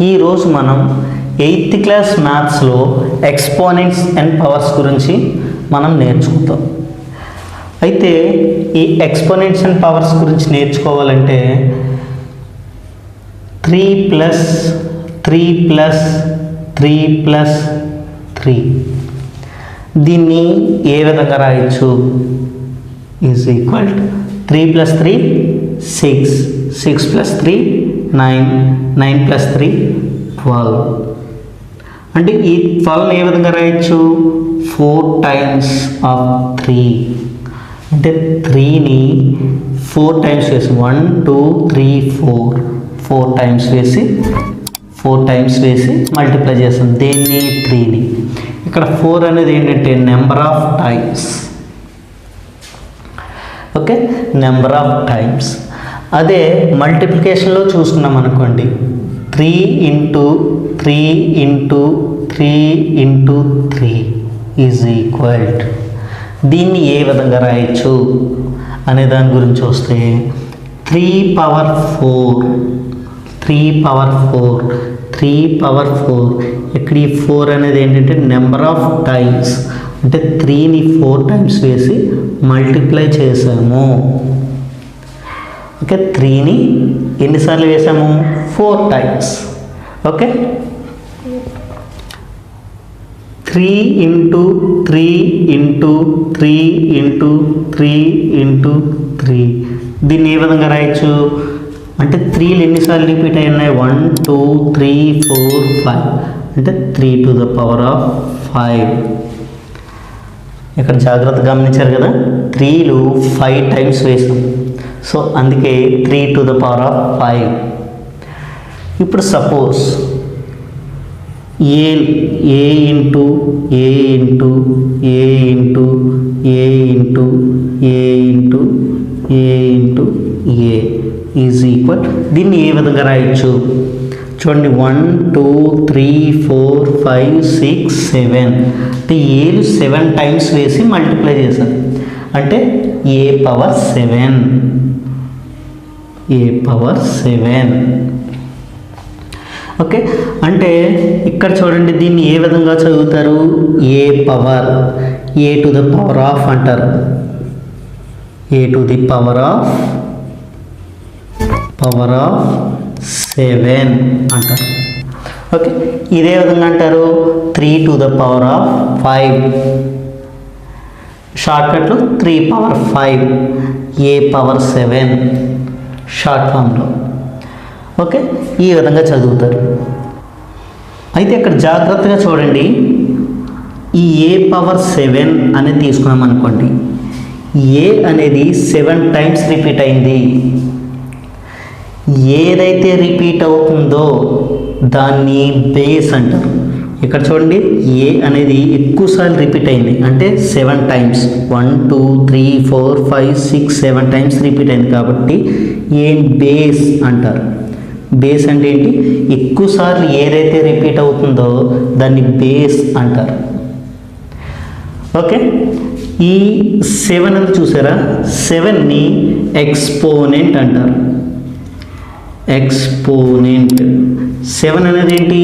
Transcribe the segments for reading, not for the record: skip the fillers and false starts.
ఈరోజు మనం 8th class మ్యాథ్స్లో ఎక్స్పోనెంట్స్ అండ్ పవర్స్ గురించి మనం నేర్చుకుంటాం. అయితే ఈ ఎక్స్పోనెంట్స్ అండ్ పవర్స్ గురించి నేర్చుకోవాలంటే 3 ప్లస్ 3 ప్లస్ 3 ప్లస్ 3 దీన్ని ఏ విధంగా రాయొచ్చు? Is equal to 3 plus 3 6, 6 plus 3 9, 9 plus 3 12. అంటే ఈ 12 ఏ విధంగా రాయొచ్చు? 4 టైమ్స్ ఆఫ్ 3. అంటే 3ని 4 టైమ్స్ వేసి 1 2 3 4 టైమ్స్ వేసి 4 టైమ్స్ వేసి మల్టిప్లై చేస్తాం దేన్ని? 3ని. ఇక్కడ 4 అనేది ఏంటంటే number of times. Okay, number of times. అదే మల్టిప్లికేషన్లో చూసుకున్నాం అనుకోండి, 3 into 3 into 3 into 3 is equal to, దీన్ని ఏ విధంగా రాయొచ్చు అనే దాని గురించి వస్తే 3 పవర్ 4, 3 పవర్ 4, 3 పవర్ 4. ఇక్కడ ఈ 4 అనేది ఏంటంటే నెంబర్ ఆఫ్ టైమ్స్. అంటే 3ని 4 టైమ్స్ వేసి మల్టిప్లై చేసాము. ఓకే, 3ని ఎన్నిసార్లు వేసాము? 4 times. Okay, 3 into 3 into 3 into 3 into 3 దీన్ని ఏ విధంగా రాయొచ్చు? అంటే 3లు ఎన్నిసార్లు రిపీట్ అయి ఉన్నాయి? 1 2 3 4 5. అంటే 3 టు ద పవర్ ఆఫ్ 5. ఇక్కడ జాగ్రత్తగా గమనించారు కదా, 3లు 5 టైమ్స్ వేసాం. సో అందుకే 3 టు ద పవర్ ఆఫ్ 5. ఇప్పుడు suppose A into A into A into A into A into A into A is equal, దీన్ని ఏ విధంగా రాయొచ్చు? చూడండి, 1 2 3 4 5 6 7. అంటే ఏలు 7 టైమ్స్ వేసి మల్టిప్లై చేశాం. అంటే A power 7, A power 7. Okay, అంటే ఇక్కడ చూడండి, దీన్ని ఏ విధంగా చదువుతారు? A power, A to the power of అంటారు. A to the power of 7 అంటారు. ఓకే, ఇదే విధంగా అంటారు 3 టు ద పవర్ ఆఫ్ 5. షార్ట్కట్లో 3 పవర్ 5, ఏ పవర్ 7 షార్ట్ ఫామ్లో. ఓకే, ఈ విధంగా చదువుతారు. అయితే ఇక్కడ జాగ్రత్తగా చూడండి, ఈ ఏ పవర్ 7 అనేది తీసుకున్నాం అనుకోండి, ఏ అనేది 7 టైమ్స్ రిపీట్ అయింది. ఏదైతే రిపీట్ అవుతుందో దాన్ని బేస్ అంటారు. ఇక్కడ చూడండి, ఏ అనేది ఎక్కువసార్లు రిపీట్ అయింది. అంటే 7 టైమ్స్, 1 2 3 4 5 6 7 టైమ్స్ రిపీట్ అయింది కాబట్టి ఏ బేస్ అంటారు. బేస్ అంటే ఏంటి? ఎక్కువసార్లు ఏదైతే రిపీట్ అవుతుందో దాన్ని బేస్ అంటారు. ఓకే, ఈ 7 అని చూసారా, 7ని ఎక్స్పోనెంట్ అంటారు. ఎక్స్పోనెంట్ 7 అనేది ఏంటి?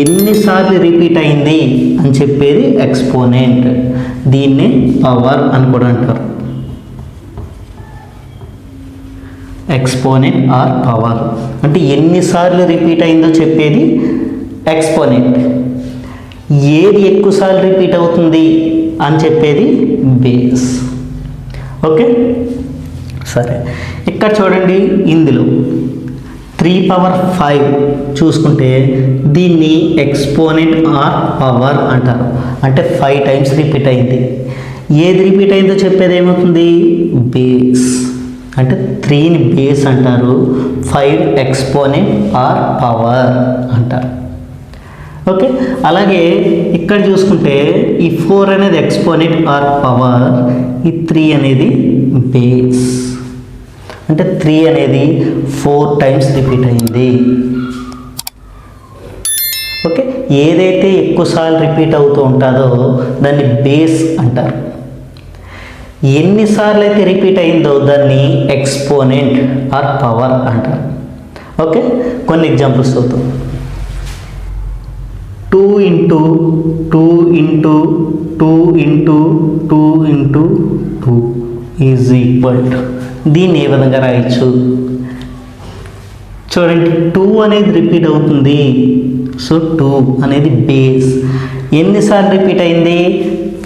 ఎన్నిసార్లు రిపీట్ అయింది అని చెప్పేది ఎక్స్పోనెంట్. దీన్ని పవర్ అని కూడా అంటారు. ఎక్స్పోనెంట్ ఆర్ పవర్ అంటే ఎన్నిసార్లు రిపీట్ అయిందో చెప్పేది ఎక్స్పోనెంట్. ఏది ఎక్కువసార్లు రిపీట్ అవుతుంది అని చెప్పేది బేస్. ఓకే, సరే, ఇక్కడ చూడండి, ఇందులో 3 పవర్ 5 చూసుకుంటే దీన్ని ఎక్స్పోనెంట్ ఆర్ పవర్ అంటారు. అంటే 5 టైమ్స్ రిపీట్ అయింది. ఏది రిపీట్ అయిందో చెప్పేది ఏమవుతుంది? బేస్. అంటే 3ని బేస్ అంటారు, 5 ఎక్స్పోనెంట్ ఆర్ పవర్ అంటారు. ఓకే, అలాగే ఇక్కడ చూసుకుంటే ఈ 4 అనేది ఎక్స్పోనెంట్ ఆర్ పవర్, ఈ 3 అనేది బేస్. అంటే 3 అనేది 4 టైమ్స్ రిపీట్ అయింది. ఓకే, ఏదైతే ఎక్కువసార్లు రిపీట్ అవుతూ ఉంటుందో దాన్ని బేస్ అంటారు. ఎన్నిసార్లు అయితే రిపీట్ అయిందో దాన్ని ఎక్స్పోనెంట్ ఆర్ పవర్ అంటారు. ఓకే, కొన్ని ఎగ్జాంపుల్స్ చూద్దాం. 2 into 2 into 2 into 2 into 2 is equal to, దీన్ని ఏ విధంగా రాయొచ్చు చూడండి. 2 అనేది రిపీట్ అవుతుంది, సో 2 అనేది బేస్. ఎన్నిసార్లు రిపీట్ అయింది?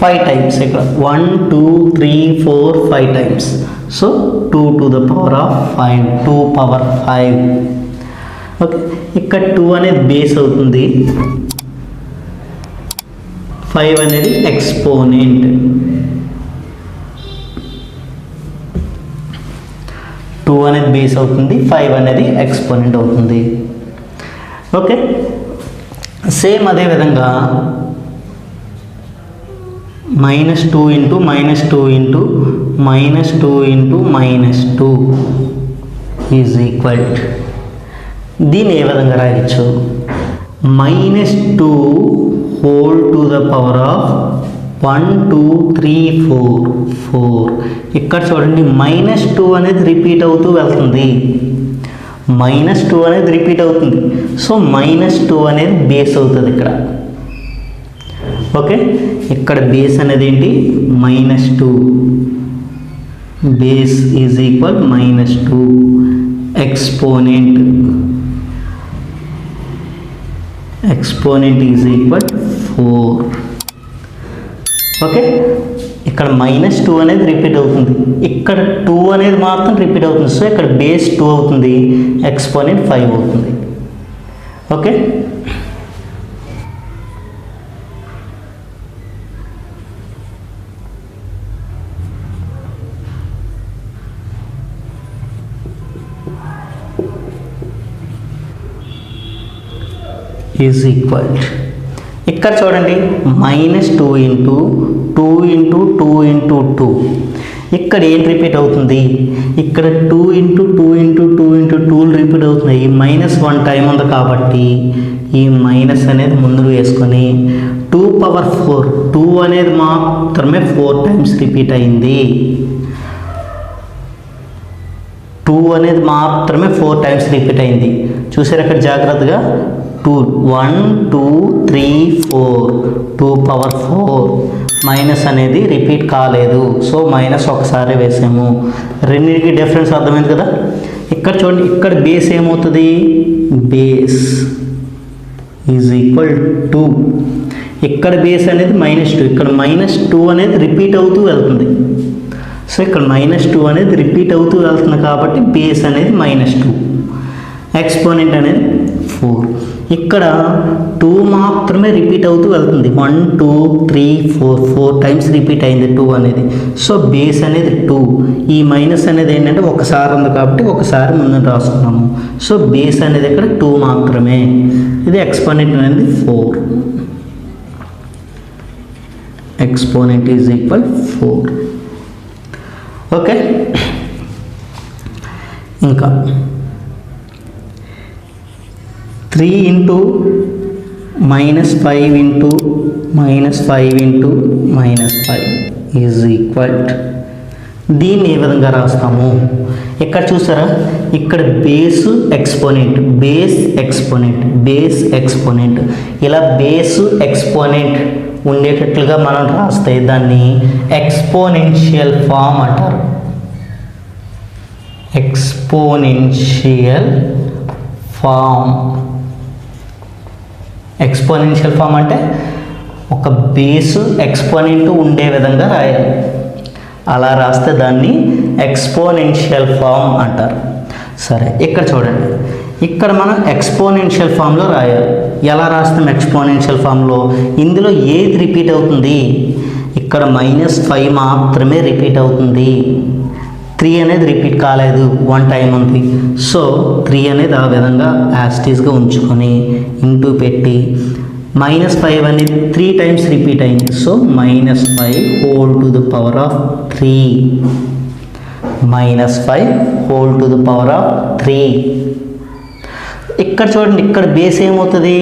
5 టైమ్స్. ఇక్కడ 1 2 3 4 5 times. So 2 to the power of 5, 2 power 5. Okay, ఇక్కడ 2 అనేది బేస్ అవుతుంది, 5 అనేది ఎక్స్పోనెంట్. 2 అనేది బేస్ అవుతుంది, 5 అనేది ఎక్స్పోనెంట్ అవుతుంది. ఓకే, సేమ్ అదే విధంగా -2 into -2 into -2 into -2 is equal to, దీన్ని ఏ విధంగా రాయొచ్చు? -2 whole to the power of 1 2 3 4 4. ఇక్కడ చూడండి -2 అనేది రిపీట్ అవుతూ వెళ్తుంది, -2 అనేది రిపీట్ అవుతుంది, సో -2 అనేది బేస్ అవుతుంది ఇక్కడ. ఓకే, ఇక్కడ బేస్ అనేది ఏంటి? -2. Base is equal -2. Exponent is equal 4. Okay, ఇక్కడ -2 అనేది రిపీట్ అవుతుంది, ఇక్కడ 2 అనేది మాత్రం రిపీట్ అవుతుంది, సో ఇక్కడ బేస్ 2 అవుతుంది, ఎక్స్పోనెంట్ 5 అవుతుంది. Okay, is equal. ఇక్కడ చూడండి -2 ఇంటూ 2 ఇంటూ 2 ఇంటూ 2. ఇక్కడ ఏం రిపీట్ అవుతుంది? ఇక్కడ 2 ఇంటూ 2 ఇంటూ 2 ఇంటూ 2 రిపీట్ అవుతున్నాయి. -1 టైం ఉంది కాబట్టి ఈ మైనస్ అనేది ముందు వేసుకొని 2 పవర్ 4, 2 అనేది మాత్రమే 4 టైమ్స్ రిపీట్ అయింది. 2 అనేది మాత్రమే 4 టైమ్స్ రిపీట్ అయింది. చూసారు అక్కడ జాగ్రత్తగా? 2 1 2 3 4, 2 పవర్ 4. మైనస్ అనేది రిపీట్ కాలేదు, సో మైనస్ ఒకసారి వేసాము. రెండింటికి డిఫరెన్స్ అర్థమైంది కదా? ఇక్కడ చూడండి, ఇక్కడ బేస్ ఏమవుతుంది? Base is equal 2. ఇక్కడ బేస్ అనేది -2, ఇక్కడ -2 అనేది రిపీట్ అవుతూ వెళ్తుంది, సో ఇక్కడ -2 అనేది రిపీట్ అవుతూ వెళ్తుంది కాబట్టి బేస్ అనేది -2. ఎక్స్పోనెంట్ అనేది 4. ఇక్కడ 2 మాత్రమే రిపీట్ అవుతూ వెళ్తుంది, 1 2 3 4 టైమ్స్ రిపీట్ అయింది 2 అనేది, సో బేస్ అనేది 2. ఈ మైనస్ అనేది ఏంటంటే ఒకసారి ఉంది కాబట్టి ఒకసారి ముందు రాసుకున్నాము, సో బేస్ అనేది ఇక్కడ 2 మాత్రమే. ఇది ఎక్స్పోనెంట్ అనేది 4. Exponent is equal 4. ఓకే, ఇంకా 3 into -5 into -5 into -5 is equal. దీన్ని ఏ విధంగా రాస్తాము? ఇక్కడ చూసారా, ఇక్కడ base exponent, base exponent, base exponent, ఇలా బేసు ఎక్స్పోనెంట్ ఉండేటట్లుగా మనం రాస్తే దాన్ని ఎక్స్పోనెన్షియల్ ఫామ్ అంటారు. Exponential form. ఎక్స్పోనెన్షియల్ ఫామ్ అంటే ఒక బేసు ఎక్స్పోనెంట్ ఉండే విధంగా రాయాలి. అలా రాస్తే దాన్ని ఎక్స్పోనెన్షియల్ ఫామ్ అంటారు. సరే, ఇక్కడ చూడండి, ఇక్కడ మనం ఎక్స్పోనెన్షియల్ ఫామ్లో రాయాలి. ఎలా రాస్తాం ఎక్స్పోనెన్షియల్ ఫామ్లో? ఇందులో ఏది రిపీట్ అవుతుంది? ఇక్కడ -5 మాత్రమే రిపీట్ అవుతుంది, 3 అనేది రిపీట్ కాలేదు, 1 టైం ఉంది, సో 3 అనేది ఆ విధంగా యాస్టీస్గా ఉంచుకొని ఇంటూ పెట్టి -5 అనేది 3 టైమ్స్ రిపీట్ అయింది, so -5 whole to the power of 3. -5 whole to the power of 3. ఇక్కడ చూడండి, ఇక్కడ బేస్ ఏమవుతుంది?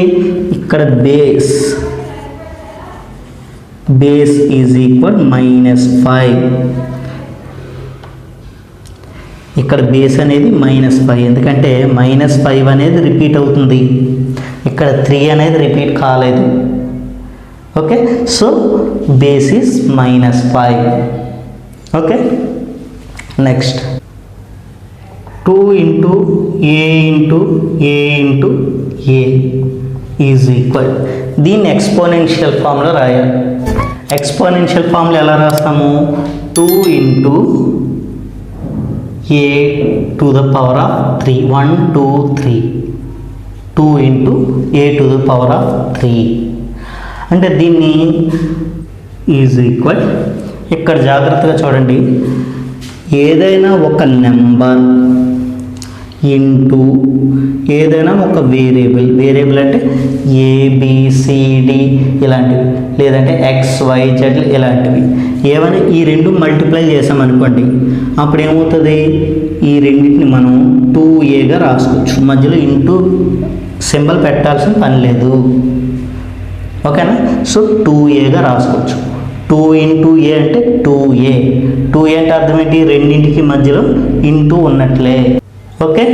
ఇక్కడ బేస్ ఈజ్ ఈక్వల్ -5. ఇక్కడ బేస్ అనేది -5, ఎందుకంటే -5 అనేది రిపీట్ అవుతుంది. ఇక్కడ 3 అనేది రిపీట్ కాలేదు. Okay, so base is -5. Okay, next 2 into a into a into a is equal, దీన్ని ఎక్స్పోనెన్షియల్ ఫామ్లో రాయాలి. ఎక్స్పోనెన్షియల్ ఫామ్లో ఎలా రాస్తాము? 2 into a to the power of 3, 1 2 3, 2 into a to the power of 3. అంటే దీన్ని ఈజ్ ఈక్వల్, ఇక్కడ జాగ్రత్తగా చూడండి, ఏదైనా ఒక నెంబర్ ఇంటూ ఏదైనా ఒక వేరియబుల్ అంటే ABCD ఇలాంటివి, లేదంటే XYZ ఇలాంటివి ఏమైనా ఈ రెండు మల్టిప్లై చేసామనుకోండి, అప్పుడు ఏమవుతుంది? ఈ రెండింటిని మనం 2aగా రాసుకోవచ్చు. మధ్యలో ఇంటూ సింబల్ పెట్టాల్సిన పని లేదు. ఓకేనా? సో 2aగా రాసుకోవచ్చు. 2 ఇంటూ a అంటే 2a. 2a అంటే అర్థం ఏంటి? రెండింటికి మధ్యలో ఇంటూ ఉన్నట్లే. ఓకే,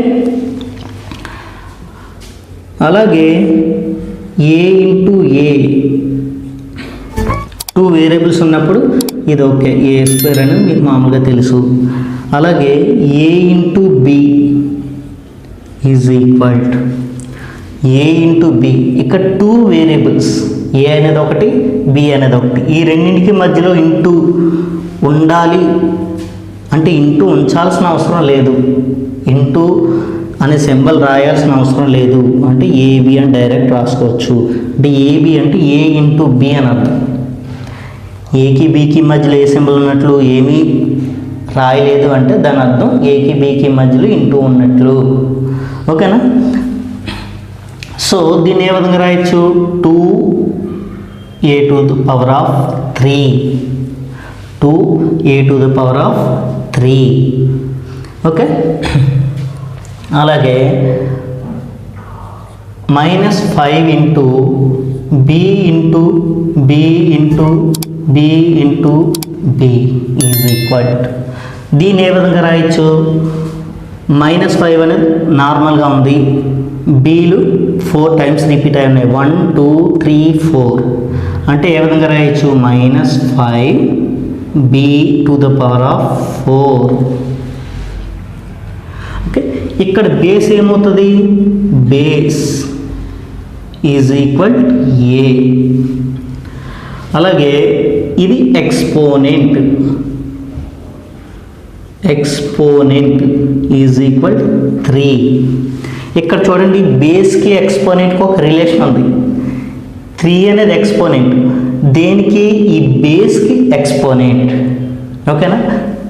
అలాగే a ఇంటూ a, 2 వేరియబుల్స్ ఉన్నప్పుడు ఇది ఓకే, a² అని మీకు మామూలుగా తెలుసు. అలాగే a into b is equal to a into b. ఇక్కడ 2 వేరియబుల్స్, a అనేది ఒకటి, b అనేది ఒకటి. ఈ రెండింటికి మధ్యలో ఇంటూ ఉండాలి అంటే ఇంటూ ఉంచాల్సిన అవసరం లేదు, ఇంటూ అనే సింబల్ రాయాల్సిన అవసరం లేదు. అంటే AB అని డైరెక్ట్ రాసుకోవచ్చు. అంటే AB అంటే a ఇంటూ b అని అర్థం. ఏకి బీకి మధ్యలో ఏ సింబల్ ఉన్నట్లు ఏమీ రాయలేదు అంటే దాని అర్థం ఏకి బీకి మధ్యలో ఇంటూ ఉన్నట్లు. ఓకేనా? సో దీన్ని ఏ విధంగా రాయొచ్చు? 2a to the power of 3, 2a to the power of 3. Okay, అలాగే -5 into b into b into b into b is equal to, దీన్ని ఏ విధంగా రాయొచ్చు? -5 అనేది నార్మల్గా ఉంది, bలు 4 టైమ్స్ రిపీట్ అయి ఉన్నాయి, 1 2 3 4. అంటే ఏ విధంగా రాయొచ్చు? -5b to the power of 4. Okay, ఇక్కడ బేస్ ఏమవుతుంది? Base is equal a. అలాగే ఇది ఎక్స్పోనెంట్, ఎక్స్పోనెంట్ ఈజ్ ఈక్వల్ 3. ఇక్కడ చూడండి, బేస్కి ఎక్స్పోనెంట్కి ఒక రిలేషన్ ఉంది. 3 అనేది ఎక్స్పోనెంట్, దేనికి? ఈ బేస్కి ఎక్స్పోనెంట్. ఓకేనా?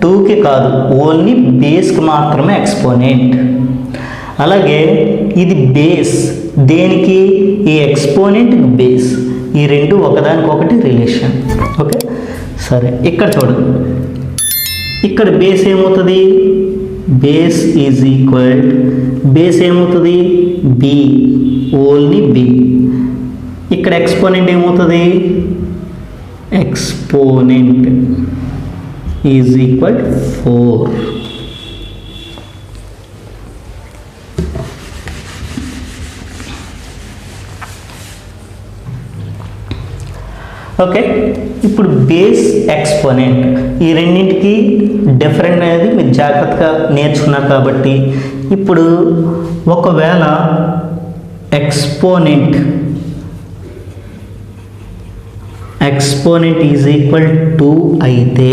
2కి కాదు, ఓన్లీ బేస్కి మాత్రమే ఎక్స్పోనెంట్. అలాగే ఇది బేస్, దేనికి? ఈ ఎక్స్పోనెంట్ బేస్, ఈ రెండు ఒకదానికొకటి రిలేషన్. ఓకే, సరే ఇక్కడ చూడండి, ఇక్కడ బేస్ ఏమవుతుంది? బేస్ ఈజ్ ఈక్వల్, బేస్ ఏమవుతుంది? b, only b. ఇక్కడ ఎక్స్పోనెంట్ ఏమవుతుంది? Exponent is equal 4. ఓకే, ఇప్పుడు బేస్ ఎక్స్పోనెంట్ ఈ రెండింటికి డిఫరెంట్ అనేది మీరు జాగ్రత్తగా నేర్చుకున్నారు కాబట్టి, ఇప్పుడు ఒకవేళ ఎక్స్పోనెంట్ ఈజ్ ఈక్వల్ 2 అయితే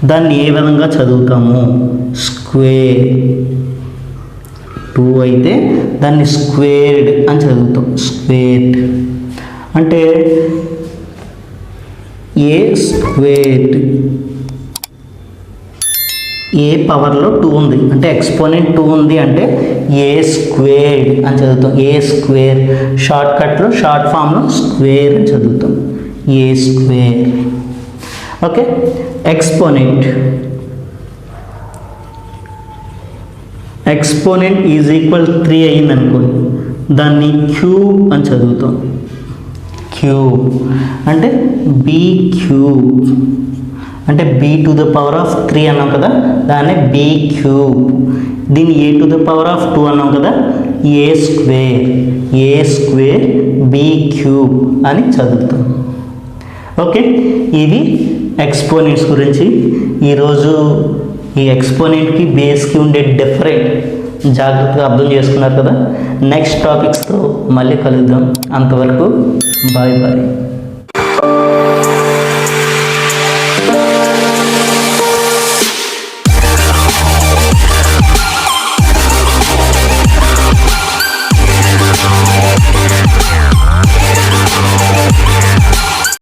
దాన్ని ఏ విధంగా చదువుతాము? స్క్వేర్. 2 అయితే దాన్ని స్క్వేర్డ్ అని చదువుతాం. స్క్వేర్డ్ అంటే ఏ స్క్వేర్డ్, ఏ పవర్లో 2 ఉంది అంటే ఎక్స్పోనెంట్ 2 ఉంది అంటే ఏ స్క్వేర్డ్ అని చదువుతాం. ఏ స్క్వేర్ షార్ట్కట్లో షార్ట్ ఫామ్లో స్క్వేర్ అని చదువుతాం. A square. Okay, exponent is equal 3 అయ్యింది అనుకోండి, దాన్ని క్యూబ్ అని చదువుతాం. క్యూబ్ అంటే b క్యూబ్ అంటే b to the power of 3 అన్నాం కదా, దాన్ని b క్యూబ్. దీన్ని a to the power of 2 అన్నాం కదా, ఏ స్క్వేర్ బి క్యూబ్ అని చదువుతాం. ఓకే, ఇది ఎక్స్పోనెంట్స్ గురించి. ఈరోజు ఈ ఎక్స్పోనెంట్కి బేస్కి ఉండే డిఫరెంట్ జాగ్రత్తగా అర్థం చేసుకున్నారు కదా. నెక్స్ట్ టాపిక్స్తో మళ్ళీ కలుద్దాం. అంతవరకు బాయ్ బాయ్.